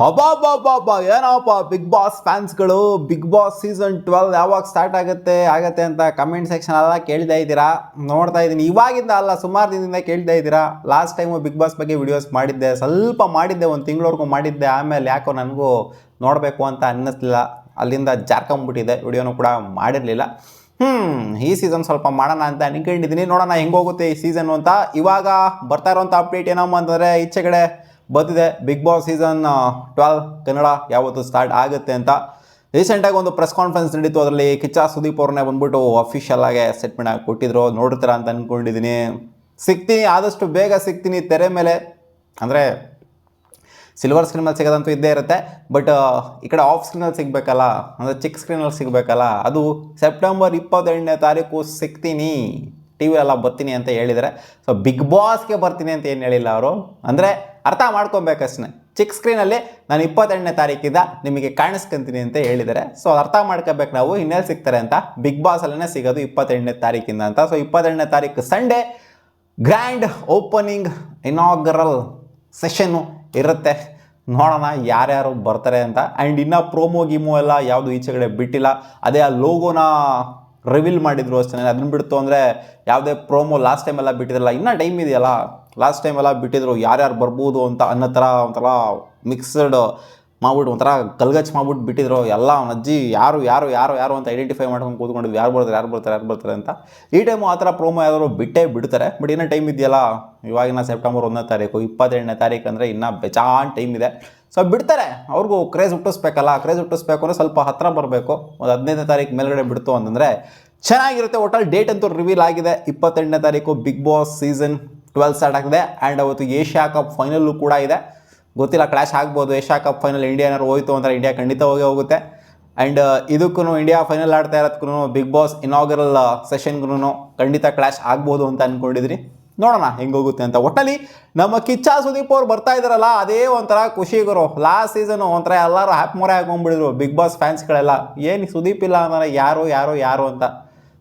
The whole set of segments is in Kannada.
ಅಬ್ಬಾ ಏನಪ್ಪ ಬಿಗ್ ಬಾಸ್ ಫ್ಯಾನ್ಸ್ಗಳು, ಬಿಗ್ ಬಾಸ್ ಸೀಸನ್ 12 ಯಾವಾಗ ಸ್ಟಾರ್ಟ್ ಆಗತ್ತೆ ಅಂತ ಕಮೆಂಟ್ ಸೆಕ್ಷನ್ ಎಲ್ಲ ಕೇಳ್ತಾ ಇದ್ದೀರಾ. ನೋಡ್ತಾ ಇದ್ದೀನಿ, ಇವಾಗಿಂದ ಅಲ್ಲ, ಸುಮಾರು ದಿನದಿಂದ ಕೇಳ್ತಾ ಇದ್ದೀರಾ. ಲಾಸ್ಟ್ ಟೈಮು ಬಿಗ್ ಬಾಸ್ ಬಗ್ಗೆ ವಿಡಿಯೋಸ್ ಮಾಡಿದ್ದೆ, ಸ್ವಲ್ಪ ಮಾಡಿದ್ದೆ, ಒಂದು ತಿಂಗಳವರೆಗೂ ಮಾಡಿದ್ದೆ. ಆಮೇಲೆ ಯಾಕೋ ನನಗೂ ನೋಡಬೇಕು ಅಂತ ಅನ್ನಿಸ್ಲಿಲ್ಲ, ಅಲ್ಲಿಂದ ಜಾರ್ಕೊಂಬಿಟ್ಟಿದೆ, ವಿಡಿಯೋನು ಕೂಡ ಮಾಡಿರಲಿಲ್ಲ. ಈ ಸೀಸನ್ ಸ್ವಲ್ಪ ಮಾಡೋಣ ಅಂತ ಅನ್ಕೊಂಡಿದ್ದೀನಿ. ನೋಡೋಣ ಹೆಂಗೋಗುತ್ತೆ ಈ ಸೀಸನ್ನು ಅಂತ. ಇವಾಗ ಬರ್ತಾ ಇರೋಂಥ ಅಪ್ಡೇಟ್ ಏನಮ್ಮ ಅಂತಂದರೆ, ಈಚೆ ಕಡೆ ಬಂದಿದೆ ಬಿಗ್ ಬಾಸ್ ಸೀಸನ್ 12 ಕನ್ನಡ ಯಾವತ್ತು ಸ್ಟಾರ್ಟ್ ಆಗುತ್ತೆ ಅಂತ. ರೀಸೆಂಟಾಗಿ ಒಂದು ಪ್ರೆಸ್ ಕಾನ್ಫರೆನ್ಸ್ ನಡೀತು, ಅದರಲ್ಲಿ ಕಿಚ್ಚ ಸುದೀಪ್ ಅವ್ರನ್ನೇ ಬಂದ್ಬಿಟ್ಟು ಅಫಿಷಿಯಲ್ ಆಗಿ ಸೆಟ್ಮೆಂಟ್ ಆಗಿ ಕೊಟ್ಟಿದ್ರು. ನೋಡ್ತೀರಾ ಅಂತ ಅಂದ್ಕೊಂಡಿದ್ದೀನಿ. ಸಿಗ್ತೀನಿ, ಆದಷ್ಟು ಬೇಗ ಸಿಗ್ತೀನಿ ತೆರೆ ಮೇಲೆ. ಅಂದರೆ ಸಿಲ್ವರ್ ಸ್ಕ್ರೀನಲ್ಲಿ ಸಿಗೋದಂತೂ ಇದ್ದೇ ಇರುತ್ತೆ, ಬಟ್ ಈ ಕಡೆ ಆಫ್ ಸ್ಕ್ರೀನಲ್ಲಿ ಸಿಗಬೇಕಲ್ಲ, ಅಂದರೆ ಚಿಕ್ಕ ಸ್ಕ್ರೀನಲ್ಲಿ ಸಿಗಬೇಕಲ್ಲ. ಅದು ಸೆಪ್ಟೆಂಬರ್ 28ನೇ ತಾರೀಕು ಸಿಗ್ತೀನಿ, ಟಿ ವಿಲೆಲ್ಲ ಬರ್ತೀನಿ ಅಂತ ಹೇಳಿದರೆ. ಸೊ ಬಿಗ್ ಬಾಸ್ಗೆ ಬರ್ತೀನಿ ಅಂತ ಏನು ಹೇಳಿಲ್ಲ ಅವರು, ಅಂದರೆ ಅರ್ಥ ಮಾಡ್ಕೊಬೇಕಷ್ಟೇ. ಚಿಕ್ಕ ಸ್ಕ್ರೀನಲ್ಲಿ ನಾನು 28ನೇ ತಾರೀಕಿಂದ ನಿಮಗೆ ಕಾಣಿಸ್ಕೊಂತೀನಿ ಅಂತ ಹೇಳಿದ್ದಾರೆ. ಸೊ ಅರ್ಥ ಮಾಡ್ಕೋಬೇಕು ನಾವು, ಇನ್ನೆಲ್ಲಿ ಸಿಗ್ತಾರೆ ಅಂತ. ಬಿಗ್ ಬಾಸಲ್ಲೇ ಸಿಗೋದು 28ನೇ ತಾರೀಕಿಂದ ಅಂತ. ಸೊ 28ನೇ ತಾರೀಕು ಸಂಡೇ ಗ್ರ್ಯಾಂಡ್ ಓಪನಿಂಗ್ ಇನಾಗರಲ್ ಸೆಷನ್ನು ಇರುತ್ತೆ. ನೋಡೋಣ ಯಾರ್ಯಾರು ಬರ್ತಾರೆ ಅಂತ. ಆ್ಯಂಡ್ ಇನ್ನೂ ಪ್ರೋಮೋ ಗೀಮೋ ಎಲ್ಲ ಯಾವುದು ಈಚೆಗಡೆ ಬಿಟ್ಟಿಲ್ಲ. ಅದೇ ಆ ಲೋಗೋನ ರಿವೀಲ್ ಮಾಡಿದ್ರು ಅಷ್ಟೇ, ಅದನ್ನ ಬಿಡ್ತು ಅಂದರೆ ಯಾವುದೇ ಪ್ರೋಮೋ ಲಾಸ್ಟ್ ಟೈಮೆಲ್ಲ ಬಿಟ್ಟಿದ್ರಲ್ಲ, ಇನ್ನೂ ಟೈಮ್ ಇದೆಯಲ್ಲ. ಲಾಸ್ಟ್ ಟೈಮೆಲ್ಲ ಬಿಟ್ಟಿದ್ರು ಯಾರ್ಯಾರು ಬರ್ಬೋದು ಅಂತ ಅನ್ನೋ ಥರ ಒಂಥರ ಮಿಕ್ಸ್ಡ್ ಮಾಡ್ಬಿಟ್ಟು, ಒಂಥರ ಕಲ್ಗಚ್ ಮಾಡ್ಬಿಟ್ಟು ಬಿಟ್ಟಿದ್ರು. ಎಲ್ಲ ಅಜ್ಜಿ ಯಾರು ಯಾರು ಯಾರು ಯಾರು ಅಂತ ಐಡೆಂಟಿಫೈ ಮಾಡ್ಕೊಂಡು ಕೂತ್ಕೊಂಡಿದ್ವಿ, ಯಾರು ಬರ್ತಾರೆ ಅಂತ. ಈ ಟೈಮು ಆ ಥರ ಪ್ರೋಮೋ ಯಾರು ಬಿಡ್ತಾರೆ. ಬಟ್ ಇನ್ನೂ ಟೈಮ್ ಇದೆಯಲ್ಲ, ಇವಾಗಿನ ಸೆಪ್ಟೆಂಬರ್ 1ನೇ ತಾರೀಕು, 28ನೇ ತಾರೀಕು ಅಂದರೆ ಇನ್ನೂ ಬೆಚಾನ್ ಟೈಮ್ ಇದೆ. ಸೊ ಬಿಡ್ತಾರೆ, ಅವ್ರಿಗೂ ಕ್ರೇಜ್ ಹುಟ್ಟಿಸ್ಬೇಕಲ್ಲ. ಕ್ರೇಜ್ ಹುಟ್ಟಿಸ್ಬೇಕು ಅಂದರೆ ಸ್ವಲ್ಪ ಹತ್ತಿರ ಬರಬೇಕು. ಒಂದು 15ನೇ ತಾರೀಕು ಮೇಲ್ಗಡೆ ಬಿಡ್ತು ಅಂತಂದರೆ ಚೆನ್ನಾಗಿರುತ್ತೆ. ಒಟ್ಟಲ್ಲಿ ಡೇಟ್ ಅಂತೂ ರಿವೀಲ್ ಆಗಿದೆ. 28ನೇ ತಾರೀಕು ಬಿಗ್ ಬಾಸ್ ಸೀಸನ್ 12 ಸ್ಟಾರ್ಟ್ ಆಗಿದೆ. ಆ್ಯಂಡ್ ಅವತ್ತು ಏಷ್ಯಾ ಕಪ್ ಫೈನಲ್ಲು ಕೂಡ ಇದೆ. ಗೊತ್ತಿಲ್ಲ, ಕ್ಲಾಶ್ ಆಗ್ಬೋದು. ಏಷ್ಯಾ ಕಪ್ ಫೈನಲ್ ಇಂಡಿಯಾ ಏನಾದ್ರು ಹೋಯ್ತು ಅಂದರೆ ಇಂಡಿಯಾ ಖಂಡಿತ ಹೋಗುತ್ತೆ. ಆ್ಯಂಡ್ ಇದಕ್ಕೂ ಇಂಡಿಯಾ ಫೈನಲ್ ಆಡ್ತಾ ಇರೋದಕ್ಕೂ ಬಿಗ್ ಬಾಸ್ ಇನಾಗರಲ್ ಸೆಷನ್ಗೂ ಖಂಡಿತ ಕ್ಲಾಶ್ ಆಗ್ಬೋದು ಅಂತ ಅಂದ್ಕೊಂಡಿದ್ರಿ. ನೋಡೋಣ ಹೆಂಗೋಗುತ್ತೆ ಅಂತ. ಒಟ್ಟಲ್ಲಿ ನಮ್ಮ ಕಿಚ್ಚ ಸುದೀಪ್ ಅವ್ರು ಬರ್ತಾ ಇದ್ದಾರಲ್ಲ, ಅದೇ ಒಂಥರ ಖುಷಿಗರು. ಲಾಸ್ಟ್ ಸೀಸನು ಒಂಥರ ಎಲ್ಲರೂ ಹ್ಯಾಪ್ ಮೊರೆ ಹಾಕೊಂಡ್ಬಿಡಿದ್ರು ಬಿಗ್ ಬಾಸ್ ಫ್ಯಾನ್ಸ್ಗಳೆಲ್ಲ. ಏನು ಸುದೀಪ್ ಇಲ್ಲ ಅಂದರೆ ಯಾರು ಅಂತ.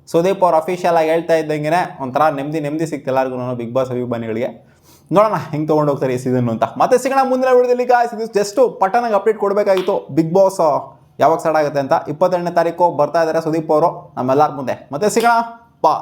ಸುದೀಪ್ ಅವ್ರು ಅಫಿಷಿಯಲ್ ಆಗಿ ಹೇಳ್ತಾ ಇದ್ದಂಗೆ ಒಂಥರ ನೆಮ್ಮದಿ ಸಿಕ್ತು ಎಲ್ಲರಿಗೂ, ಬಿಗ್ ಬಾಸ್ ಅಭಿಮಾನಿಗಳಿಗೆ. ನೋಡೋಣ ಹೆಂಗೆ ತೊಗೊಂಡೋಗ್ತಾರೆ ಈ ಸೀಸನ್ನು ಅಂತ. ಮತ್ತೆ ಸಿಗೋಣ ಮುಂದಿನ ವಿಡಿಯೋದಲ್ಲಿ. ಇದು ಜಸ್ಟು ಪಟ್ಟನಾಗಿ ಅಪ್ಡೇಟ್ ಕೊಡಬೇಕಾಗಿತ್ತು ಬಿಗ್ ಬಾಸ್ ಯಾವಾಗ ಸ್ಟಾರ್ಟ್ ಆಗುತ್ತೆ ಅಂತ. 28ನೇ ತಾರೀಕು ಬರ್ತಾ ಇದ್ದಾರೆ ಸುದೀಪ್ ಅವರು ನಮ್ಮೆಲ್ಲರ ಮುಂದೆ. ಮತ್ತೆ ಸಿಗೋಣ, ಬಾ.